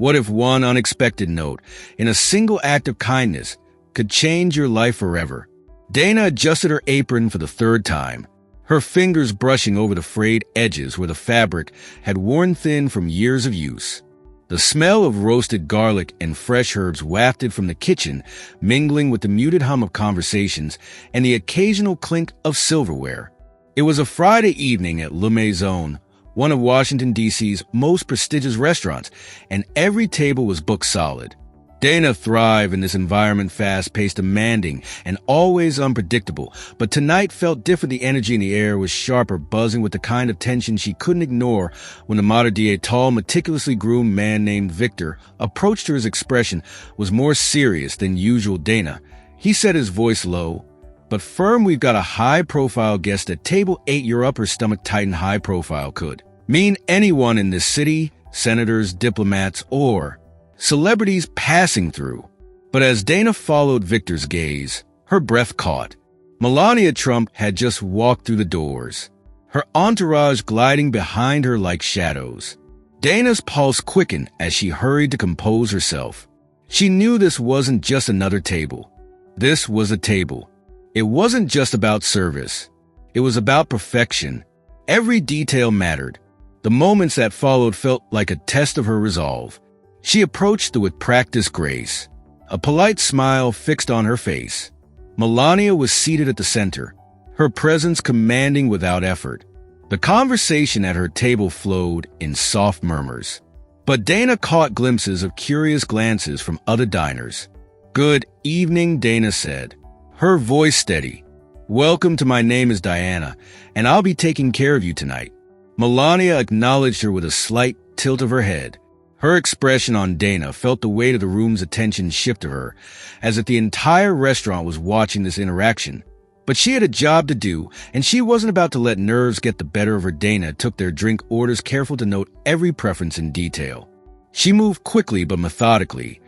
What if one unexpected note, in a single act of kindness, could change your life forever? Dana adjusted her apron for the third time, her fingers brushing over the frayed edges where the fabric had worn thin from years of use. The smell of roasted garlic and fresh herbs wafted from the kitchen, mingling with the muted hum of conversations and the occasional clink of silverware. It was a Friday evening at Le Maison, one of Washington, D.C.'s most prestigious restaurants, and every table was booked solid. Dana thrived in this environment, fast-paced, demanding, and always unpredictable, but tonight felt different. The energy in the air was sharper, buzzing with the kind of tension she couldn't ignore when the maître d', a tall, meticulously groomed man named Victor, approached her. His expression was more serious than usual. Dana, he said, his voice low but firm, we've got a high-profile guest at table 8. Your upper stomach tightened. High-profile could mean anyone in this city, senators, diplomats, or celebrities passing through. But as Dana followed Victor's gaze, her breath caught. Melania Trump had just walked through the doors, her entourage gliding behind her like shadows. Dana's pulse quickened as she hurried to compose herself. She knew this wasn't just another table. This was a table. It wasn't just about service. It was about perfection. Every detail mattered. The moments that followed felt like a test of her resolve. She approached with practiced grace, a polite smile fixed on her face. Melania was seated at the center, her presence commanding without effort. The conversation at her table flowed in soft murmurs, but Dana caught glimpses of curious glances from other diners. "Good evening," Dana said, her voice steady. "Welcome to my name is Diana, and I'll be taking care of you tonight." Melania acknowledged her with a slight tilt of her head. Her expression on Dana felt the weight of the room's attention shift to her, as if the entire restaurant was watching this interaction. But she had a job to do, and she wasn't about to let nerves get the better of her. Dana took their drink orders, careful to note every preference in detail. She moved quickly but methodically,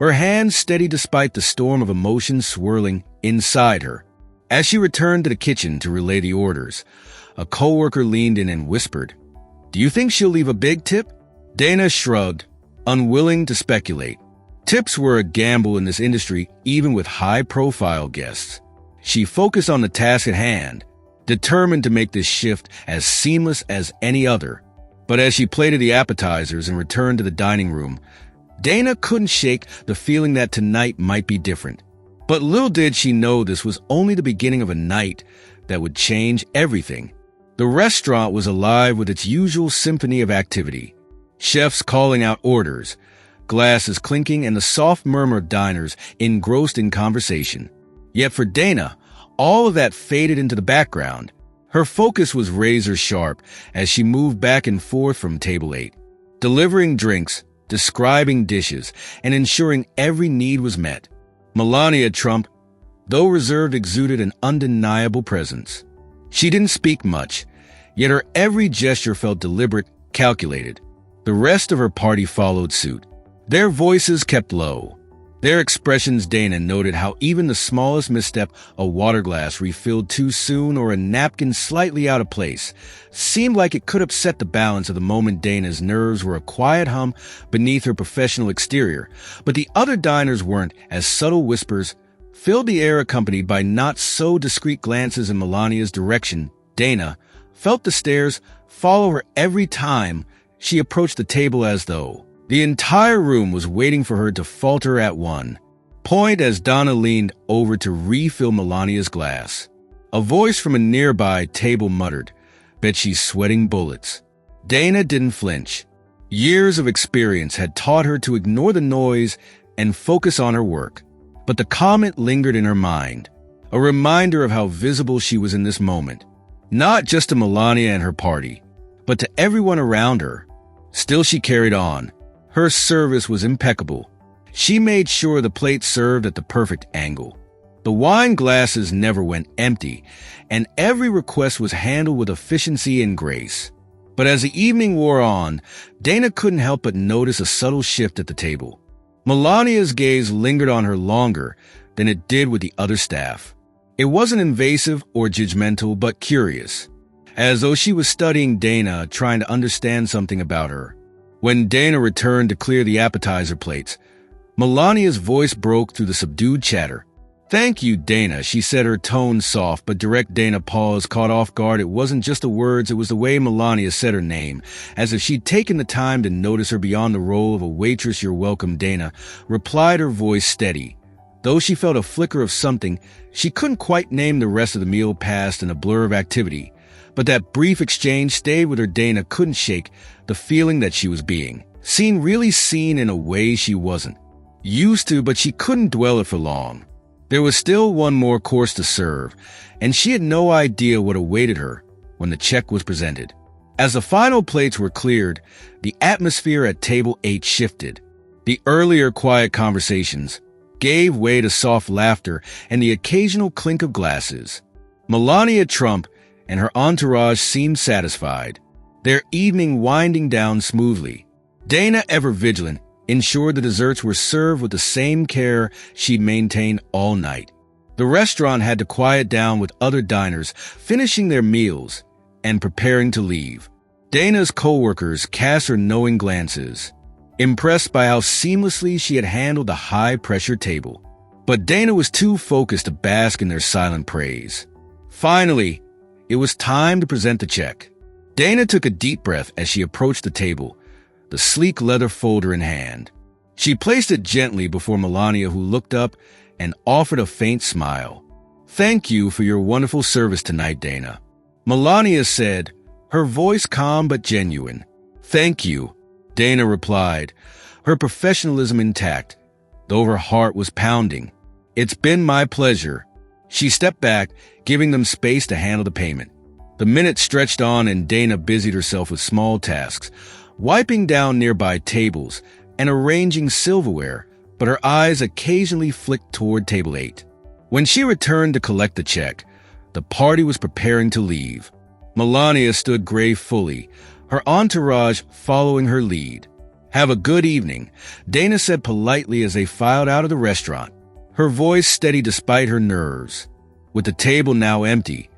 her hands steady despite the storm of emotions swirling inside her. As she returned to the kitchen to relay the orders, a coworker leaned in and whispered, "Do you think she'll leave a big tip?" Dana shrugged, unwilling to speculate. Tips were a gamble in this industry, even with high-profile guests. She focused on the task at hand, determined to make this shift as seamless as any other. But as she plated the appetizers and returned to the dining room, Dana couldn't shake the feeling that tonight might be different. But little did she know this was only the beginning of a night that would change everything. The restaurant was alive with its usual symphony of activity. Chefs calling out orders, glasses clinking, and the soft murmur of diners engrossed in conversation. Yet for Dana, all of that faded into the background. Her focus was razor sharp as she moved back and forth from table 8, delivering drinks, describing dishes, and ensuring every need was met. Melania Trump, though reserved, exuded an undeniable presence. She didn't speak much, yet her every gesture felt deliberate, calculated. The rest of her party followed suit. Their voices kept low. Their expressions. Dana noted how even the smallest misstep, a water glass refilled too soon or a napkin slightly out of place, seemed like it could upset the balance of the moment. Dana's nerves were a quiet hum beneath her professional exterior, but the other diners weren't, as subtle whispers filled the air accompanied by not-so-discreet glances in Melania's direction. Dana felt the stares follow her every time she approached the table, as though the entire room was waiting for her to falter at one point. As Donna leaned over to refill Melania's glass, a voice from a nearby table muttered, "Bet she's sweating bullets." Dana didn't flinch. Years of experience had taught her to ignore the noise and focus on her work. But the comment lingered in her mind, a reminder of how visible she was in this moment, not just to Melania and her party, but to everyone around her. Still, she carried on. Her service was impeccable. She made sure the plate served at the perfect angle. The wine glasses never went empty, and every request was handled with efficiency and grace. But as the evening wore on, Dana couldn't help but notice a subtle shift at the table. Melania's gaze lingered on her longer than it did with the other staff. It wasn't invasive or judgmental, but curious, as though she was studying Dana, trying to understand something about her. When Dana returned to clear the appetizer plates, Melania's voice broke through the subdued chatter. "Thank you, Dana," she said, her tone soft but direct. Dana paused, caught off guard. It wasn't just the words, it was the way Melania said her name, as if she'd taken the time to notice her beyond the role of a waitress. "You're welcome," Dana replied, her voice steady. Though she felt a flicker of something, she couldn't quite name. The rest of the meal passed in a blur of activity. But that brief exchange stayed with her. Dana couldn't shake the feeling that she was being seen, really seen in a way she wasn't used to, but she couldn't dwell it for long. There was still one more course to serve, and she had no idea what awaited her when the check was presented. As the final plates were cleared, the atmosphere at table 8 shifted. The earlier quiet conversations gave way to soft laughter and the occasional clink of glasses. Melania Trump and her entourage seemed satisfied, their evening winding down smoothly. Dana, ever vigilant, ensured the desserts were served with the same care she'd maintained all night. The restaurant had to quiet down with other diners finishing their meals and preparing to leave. Dana's co-workers cast her knowing glances, impressed by how seamlessly she had handled the high-pressure table. But Dana was too focused to bask in their silent praise. Finally, it was time to present the check. Dana took a deep breath as she approached the table, the sleek leather folder in hand. She placed it gently before Melania, who looked up and offered a faint smile. "Thank you for your wonderful service tonight, Dana," Melania said, her voice calm but genuine. "Thank you," Dana replied, her professionalism intact, though her heart was pounding. "It's been my pleasure." She stepped back, giving them space to handle the payment. The minutes stretched on and Dana busied herself with small tasks, wiping down nearby tables and arranging silverware, but her eyes occasionally flicked toward table 8. When she returned to collect the check, the party was preparing to leave. Melania stood gravely, her entourage following her lead. "Have a good evening," Dana said politely as they filed out of the restaurant, her voice steady despite her nerves. With the table now empty,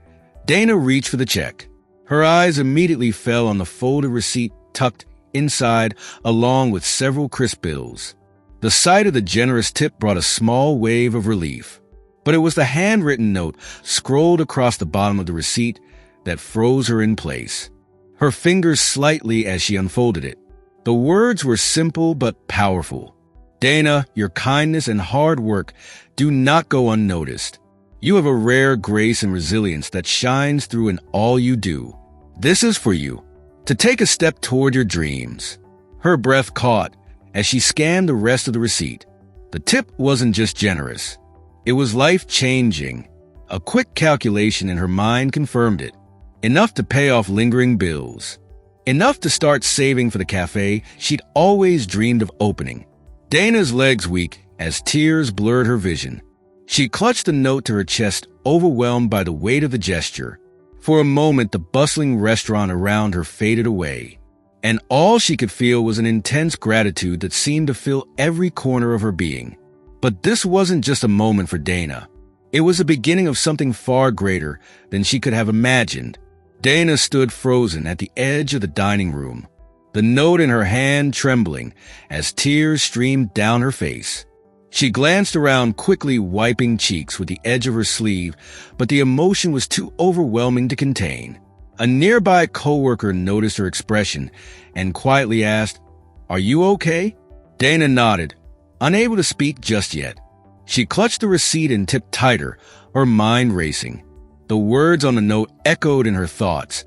Dana reached for the check. Her eyes immediately fell on the folded receipt tucked inside, along with several crisp bills. The sight of the generous tip brought a small wave of relief. But it was the handwritten note scrolled across the bottom of the receipt that froze her in place, her fingers slightly as she unfolded it. The words were simple but powerful. "Dana, your kindness and hard work do not go unnoticed. You have a rare grace and resilience that shines through in all you do. This is for you, to take a step toward your dreams." Her breath caught as she scanned the rest of the receipt. The tip wasn't just generous. It was life-changing. A quick calculation in her mind confirmed it. Enough to pay off lingering bills. Enough to start saving for the cafe she'd always dreamed of opening. Dana's legs weak as tears blurred her vision. She clutched the note to her chest, overwhelmed by the weight of the gesture. For a moment, the bustling restaurant around her faded away, and all she could feel was an intense gratitude that seemed to fill every corner of her being. But this wasn't just a moment for Dana. It was the beginning of something far greater than she could have imagined. Dana stood frozen at the edge of the dining room, the note in her hand trembling as tears streamed down her face. She glanced around, quickly wiping cheeks with the edge of her sleeve, but the emotion was too overwhelming to contain. A nearby coworker noticed her expression and quietly asked, "Are you okay?" Dana nodded, unable to speak just yet. She clutched the receipt and tipped tighter, her mind racing. The words on the note echoed in her thoughts,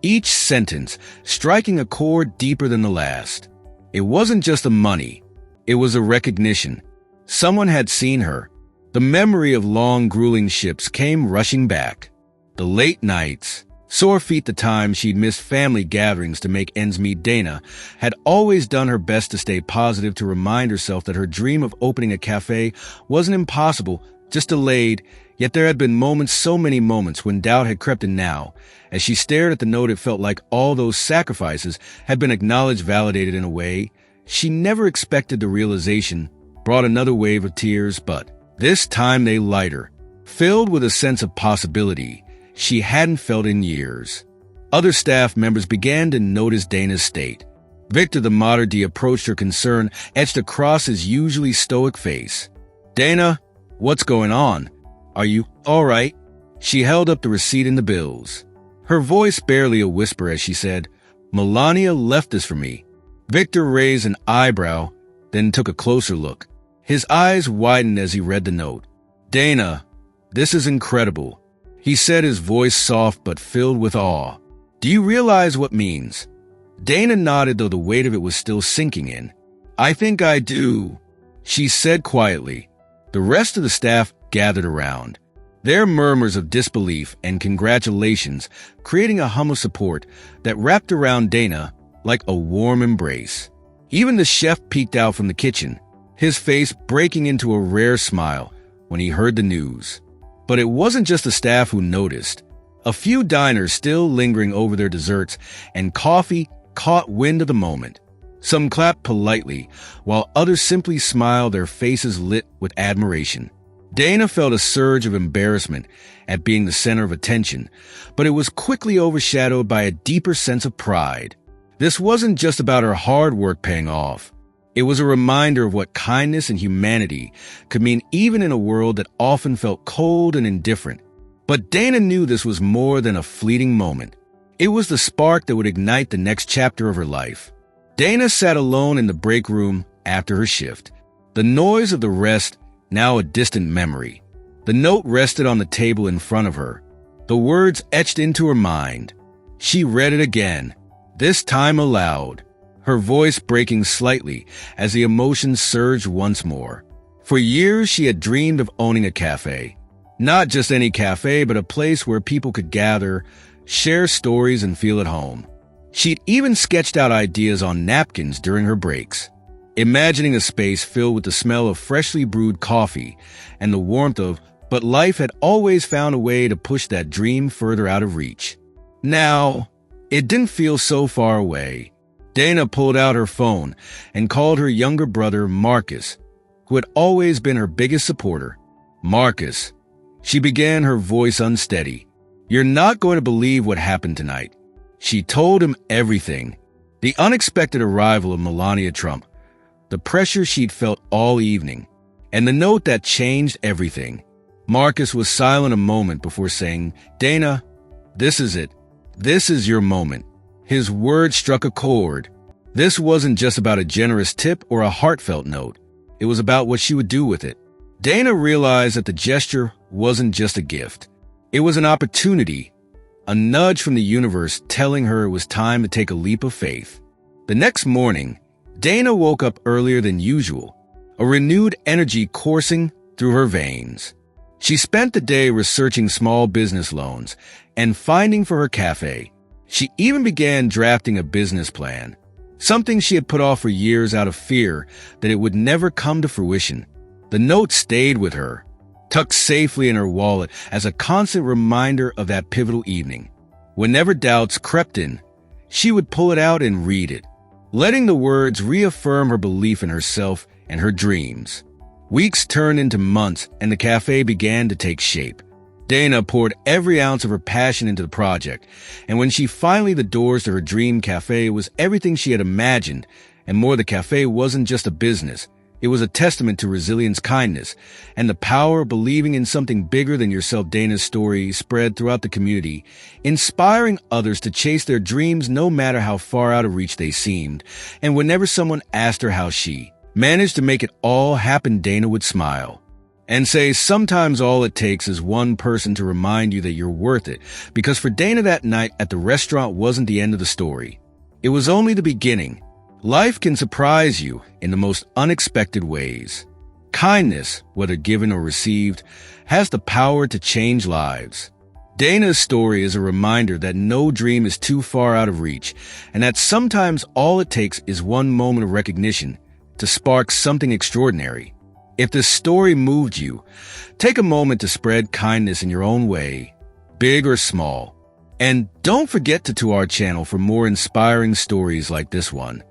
each sentence striking a chord deeper than the last. It wasn't just the money. It was a recognition. Someone had seen her. The memory of long, grueling shifts came rushing back. The late nights, sore feet, the time she'd missed family gatherings to make ends meet. Dana had always done her best to stay positive, to remind herself that her dream of opening a cafe wasn't impossible, just delayed. Yet there had been moments, so many moments, when doubt had crept in. Now, as she stared at the note, it felt like all those sacrifices had been acknowledged, validated in a way she never expected. The realization brought another wave of tears, but this time they lighter, filled with a sense of possibility she hadn't felt in years. Other staff members began to notice Dana's state. Victor the Mater D approached her, concern etched across his usually stoic face. "Dana, what's going on? Are you all right?" She held up the receipt and the bills. Her voice barely a whisper as she said, "Melania left this for me." Victor raised an eyebrow, then took a closer look. His eyes widened as he read the note. "Dana, this is incredible," he said, his voice soft but filled with awe. "Do you realize what it means?" Dana nodded, though the weight of it was still sinking in. "I think I do," she said quietly. The rest of the staff gathered around, their murmurs of disbelief and congratulations creating a hum of support that wrapped around Dana like a warm embrace. Even the chef peeked out from the kitchen, his face breaking into a rare smile when he heard the news. But it wasn't just the staff who noticed. A few diners, still lingering over their desserts and coffee, caught wind of the moment. Some clapped politely, while others simply smiled, their faces lit with admiration. Dana felt a surge of embarrassment at being the center of attention, but it was quickly overshadowed by a deeper sense of pride. This wasn't just about her hard work paying off. It was a reminder of what kindness and humanity could mean even in a world that often felt cold and indifferent. But Dana knew this was more than a fleeting moment. It was the spark that would ignite the next chapter of her life. Dana sat alone in the break room after her shift, the noise of the rest now a distant memory. The note rested on the table in front of her, the words etched into her mind. She read it again, this time aloud, her voice breaking slightly as the emotions surged once more. For years, she had dreamed of owning a cafe. Not just any cafe, but a place where people could gather, share stories, and feel at home. She'd even sketched out ideas on napkins during her breaks, imagining a space filled with the smell of freshly brewed coffee and the warmth of, but life had always found a way to push that dream further out of reach. Now, it didn't feel so far away. Dana pulled out her phone and called her younger brother, Marcus, who had always been her biggest supporter. "Marcus," she began, her voice unsteady, "you're not going to believe what happened tonight." She told him everything. The unexpected arrival of Melania Trump, the pressure she'd felt all evening, and the note that changed everything. Marcus was silent a moment before saying, "Dana, this is it. This is your moment." His words struck a chord. This wasn't just about a generous tip or a heartfelt note. It was about what she would do with it. Dana realized that the gesture wasn't just a gift. It was an opportunity, a nudge from the universe telling her it was time to take a leap of faith. The next morning, Dana woke up earlier than usual, a renewed energy coursing through her veins. She spent the day researching small business loans and finding for her cafe. She even began drafting a business plan, something she had put off for years out of fear that it would never come to fruition. The note stayed with her, tucked safely in her wallet as a constant reminder of that pivotal evening. Whenever doubts crept in, she would pull it out and read it, letting the words reaffirm her belief in herself and her dreams. Weeks turned into months, and the cafe began to take shape. Dana poured every ounce of her passion into the project, and when she finally the doors to her dream cafe, it was everything she had imagined, and more. The cafe wasn't just a business. It was a testament to resilience, kindness, and the power of believing in something bigger than yourself. Dana's story spread throughout the community, inspiring others to chase their dreams no matter how far out of reach they seemed. And whenever someone asked her how she managed to make it all happen, Dana would smile and say, "Sometimes all it takes is one person to remind you that you're worth it." Because for Dana, that night at the restaurant wasn't the end of the story. It was only the beginning. Life can surprise you in the most unexpected ways. Kindness, whether given or received, has the power to change lives. Dana's story is a reminder that no dream is too far out of reach, and that sometimes all it takes is one moment of recognition to spark something extraordinary. If this story moved you, take a moment to spread kindness in your own way, big or small. And don't forget to our channel for more inspiring stories like this one.